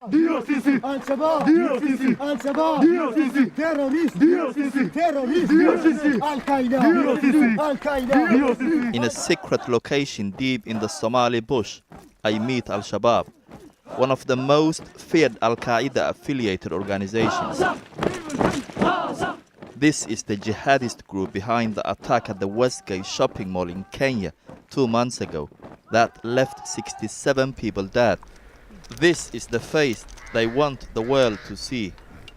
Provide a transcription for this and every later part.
DOCC, Al-Shabaab, DOCC, Al-Shabaab, DOCC, terrorist, DOCC, terrorist, DOCC, Al-Qaeda, DOCC, Al-Qaeda, DOCC. In a secret location deep in the Somali bush, I meet Al-Shabaab, one of the most feared Al-Qaeda affiliated organizations. This is the jihadist group behind the attack at the Westgate shopping mall in Kenya 2 months ago that left 67 people dead. This is the face they want the world to see.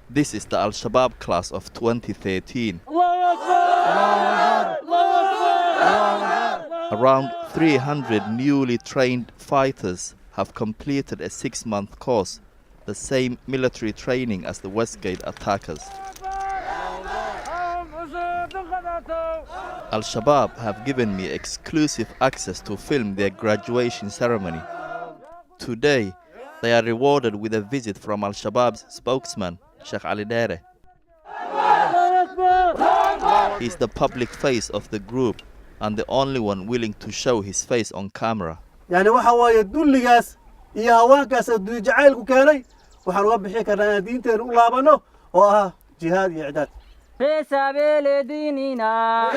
This is the Al-Shabaab class of 2013. Around 300 newly trained fighters have completed a 6-month course, the same military training as the Westgate attackers. Al-Shabaab have given me exclusive access to film their graduation ceremony. Today, they are rewarded with a visit from Al-Shabaab's spokesman, Sheikh Ali Dere. He is the public face of the group and the only one willing to show his face on camera. يعني waxa waaye dulligaas iyo haweenkaas adduun jacaylku keenay waxaan uga bixi karnaa diinteena u laabano oo ah jihaad iyo icdaad. في سبيل ديننا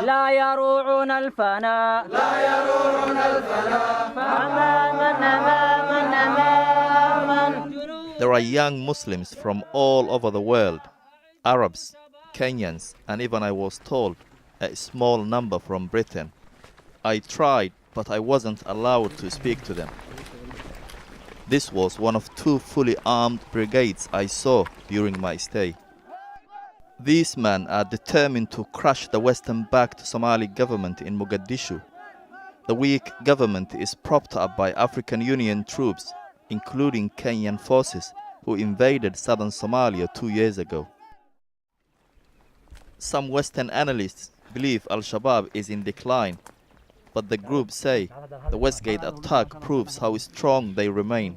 لا يروعون الفنا There are young Muslims from all over the world, Arabs, Kenyans, and even I was told a small number from Britain. I tried, but I wasn't allowed to speak to them. This was one of 2 fully armed brigades I saw during my stay. These men are determined to crush the Western-backed Somali government in Mogadishu. The weak government is propped up by African Union troops, including Kenyan forces, who invaded southern Somalia 2 years ago. Some Western analysts believe Al-Shabaab is in decline, but the group say the Westgate attack proves how strong they remain.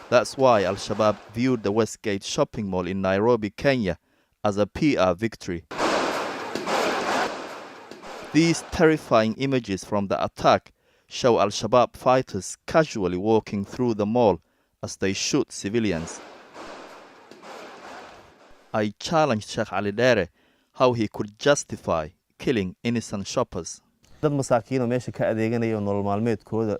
That's why Al-Shabaab viewed the Westgate shopping mall in Nairobi, Kenya as a PR victory. These terrifying images from the attack show Al-Shabaab fighters casually walking through the mall as they shoot civilians. I challenged Sheikh Ali Dere how he could justify killing innocent shoppers. dad masaakiin oo meesha ka adeeganaya nolol maalmeedkooda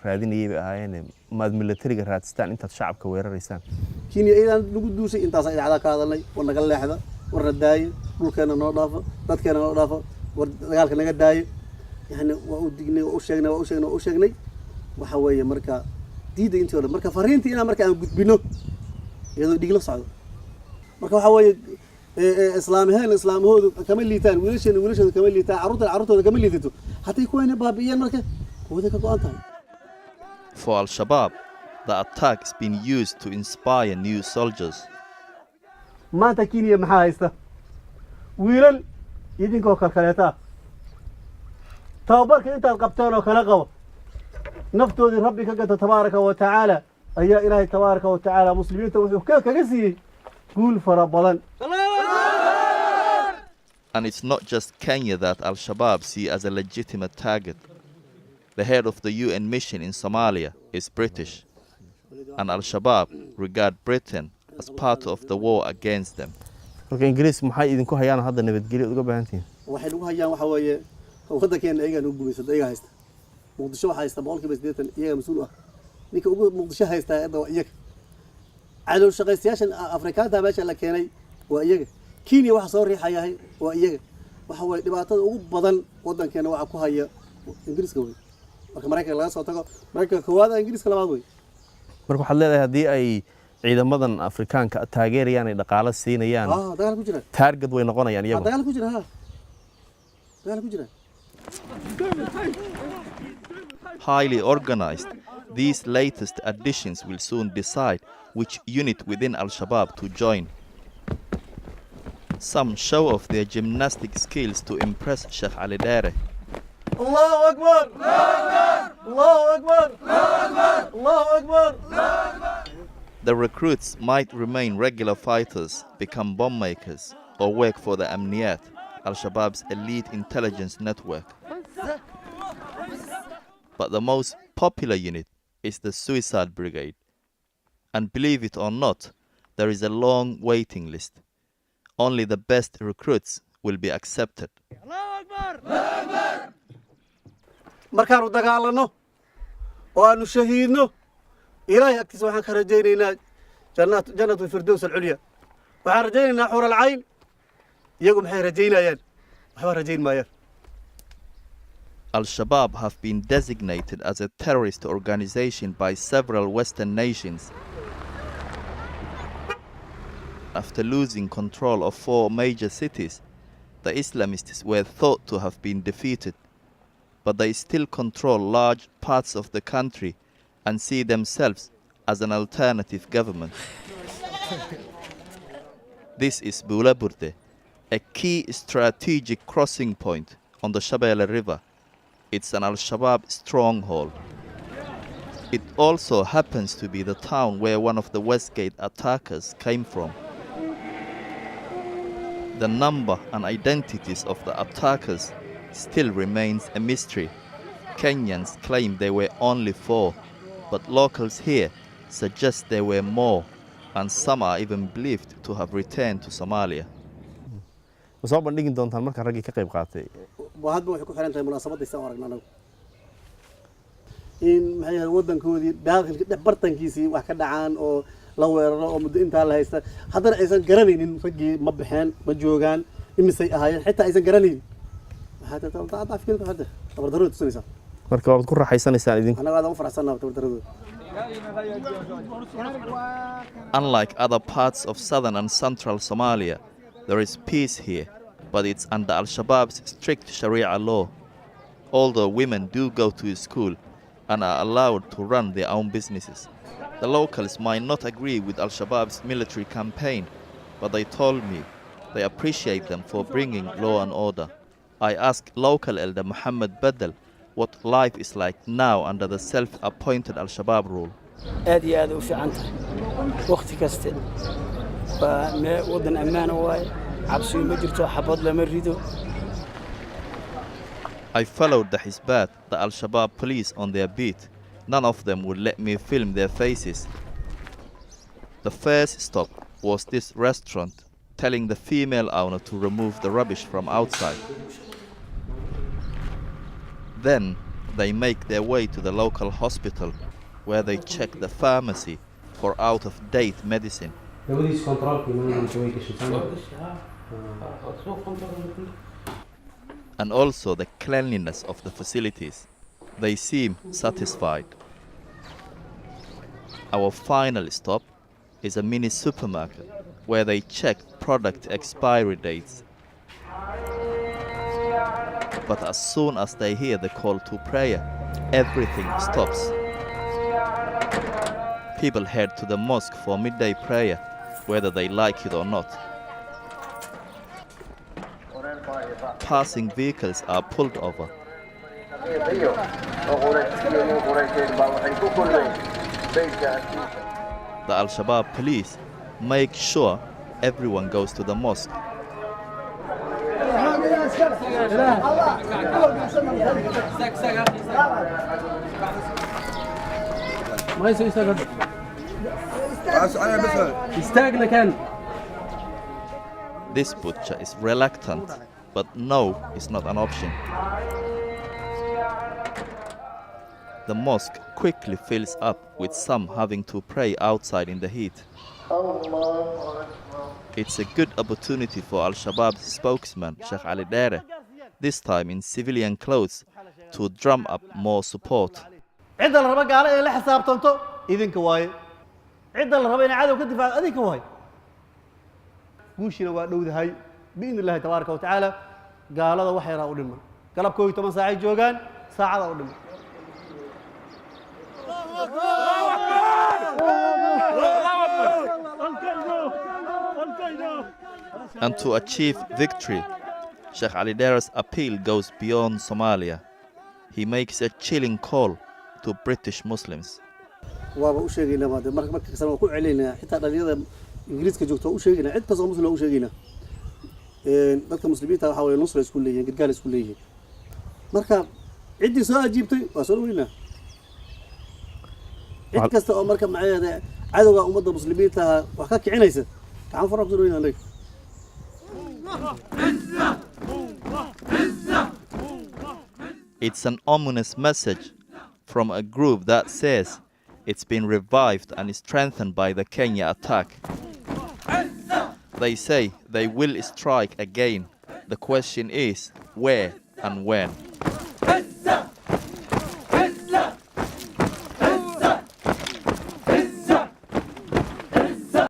raadinayay bay ahaayeen maad militariga raadstaan intaad shacabka weeraraysaan. Kenya idan lagu duusay intaas ay dhacda ka hadalnay war naga leexda war radaayo dhulkeena noo dhaafo dadkeena noo dhaafo war dagaalka naga daayo yani waa u dignay oo u sheegnay waxa weeye marka diida intooda marka fariintii ina marka aan gudbino iyadoo dhig la socdo marka waxa weeye islaamahoodu kama liitaan wiilashooda kama liitaan carruurtooda kama liidato hatta kuwayna baabiyeen marka kuwada ka go'an tahay. For Al-Shabaab, the attack has been used to inspire new soldiers. maanta Kenya maxaa haysta wiilal idinkoo kalkaleeta tababarka intaad qabtaan oo kala qabo naftoodii rabbi ka gata tabaaraka wa tacaala ayaa ilaahay tabaaraka wa tacaala muslimiinta wuxuu kaga siiyey guul fara badan. And it's not just Kenya that Al-Shabaab see as a legitimate target. The head of the UN mission in Somalia is British, and Al-Shabaab regard Britain as part of the war against them. marka Ingiriis maxay idinku hayaan hadda nabadgelyo uga baahantiin? waxay ugu hayaan waxa weeye waddankeena ayaga u guuleysay ayaga haysta muqdisho waxa haysta 80% iyaga mas'uul ah ninka ugu muqdisho haysta hadda waa iyaga calool shaqaystayaashan Afrikaanka meesha la keenay waa iyaga Kenya waxa soo riixayahay waa iyaga waxa way dhibaatada ugu badan waddankeena waxa ku haya Ingiriiska way marka Mareykanka laga soo tago Mareykanka koowaad Ingiriiska labaad way marka waxaad leedahay haddii ay ciidamadan Afrikaanka taageerayaan ay dhaqaale siinayaan dagaal ku jira target way noqonayaan iyagu dagaal ku jira Highly organized, these latest additions will soon decide which unit within Al-Shabaab to join. Some show off their gymnastic skills to impress Sheikh Ali Dere. Allahu Akbar! Allahu Akbar! Allahu Akbar! The recruits might remain regular fighters, become bomb makers, or work for the Amniyat, Al-Shabaab's elite intelligence network. but the most popular unit is the Suicide Brigade. And believe it or not, there is a long waiting list. Only the best recruits will be accepted. markaanu dagaalano oo aanu shahiidno ilaahay agtiisa waxaan ka rajaynaynaa jannatu firdaws alculya waxaan rajaynaynaa xur alcayn iyagu maxay rajaynayaan waxba rajayn maayaan. Al-Shabaab have been designated as a terrorist organization by several Western nations. After losing control of 4 major cities, the Islamists were thought to have been defeated, but they still control large parts of the country and see themselves as an alternative government. This is Bula Burde, a key strategic crossing point on the Shabelle River. It's an Al-Shabaab stronghold. It also happens to be the town where one of the Westgate attackers came from. The number and identities of the attackers still remains a mystery. Kenyans claim there were only 4, but locals here suggest there were more, and some are even believed to have returned to Somalia. soo bandhigi doontaan marka raggii ka qayb qaatay hadba waxay ku xiran tahay munaasabada isaan aragna anagu in maxay wadankoodii daaqilka bartankiisii wax ka dhacaan oo la weeraro oo muddo inta la haysta haddana aysan garanaynin raggii ma baxeen ma joogaan imisay ahaayeen xitaa aysan garanaynin maxaa taata afkiilka hadda tabardarrada tusinaysa marka waad ku raaxaysanaysaan idinku anaga aad u faraxsanahay tabardarrada. Unlike other parts of southern and central Somalia, there is peace here, but it's under Al-Shabaab's strict Sharia law. Although women do go to school and are allowed to run their own businesses. The locals might not agree with Al-Shabaab's military campaign, but they told me they appreciate them for bringing law and order. I asked local elder Muhammad Badal what life is like now under the self-appointed Al-Shabaab rule. aad iyo aad u fiican tahay waqti kasta wadan ammaan waay cabsi ma jirto xabad lama rido. I followed the Hizbat, the Al-Shabaab police, on their beat. None of them would let me film their faces. The first stop was this restaurant, telling the female owner to remove the rubbish from outside. Then they make their way to the local hospital, where they check the pharmacy for out-of-date medicine. And also the cleanliness of the facilities. They seem satisfied. Our final stop is a mini supermarket where they check product expiry dates. But as soon as they hear the call to prayer, everything stops. People head to the mosque for midday prayer, whether they like it or not. Passing vehicles are pulled over. The Al-Shabaab police make sure everyone goes to the mosque. This butcher is reluctant, but no is not an option. The mosque quickly fills up, with some having to pray outside in the heat. It's a good opportunity for Al-Shabaab's spokesman, Sheikh Ali Dere, this time in civilian clothes, to drum up more support. عند الربا قال إيه لا حساب تنتو إذن كواي عند الربا إن عادوا كدفع إذن كواي وشينا ونود هاي بإذن الله تبارك وتعالى قال هذا وحي راو دم قلب كوي 8 ساعات جوجان ساعة راو دم. And to achieve victory, Sheikh Ali Dere's appeal goes beyond Somalia. He makes a chilling call to British Muslims. waaba u sheegayna baad marka kasoo ku celinaa xitaa dhalinyarada Ingiriiska joogto u sheegayna cid kasta muslim u sheegayna dadka muslimiinta waxa way nusra isku leeyihiin gargaar isku leeyihiin marka عندي سؤال جبتي وصلوا لنا عند كست أو مركب معي هذا عدو أمة المسلمين تها وحكاك عنيسة تعال فرق وصلوا لنا ليك It's an ominous message from a group that says it's been revived and strengthened by the Kenya attack. They say they will strike again. The question is where and when.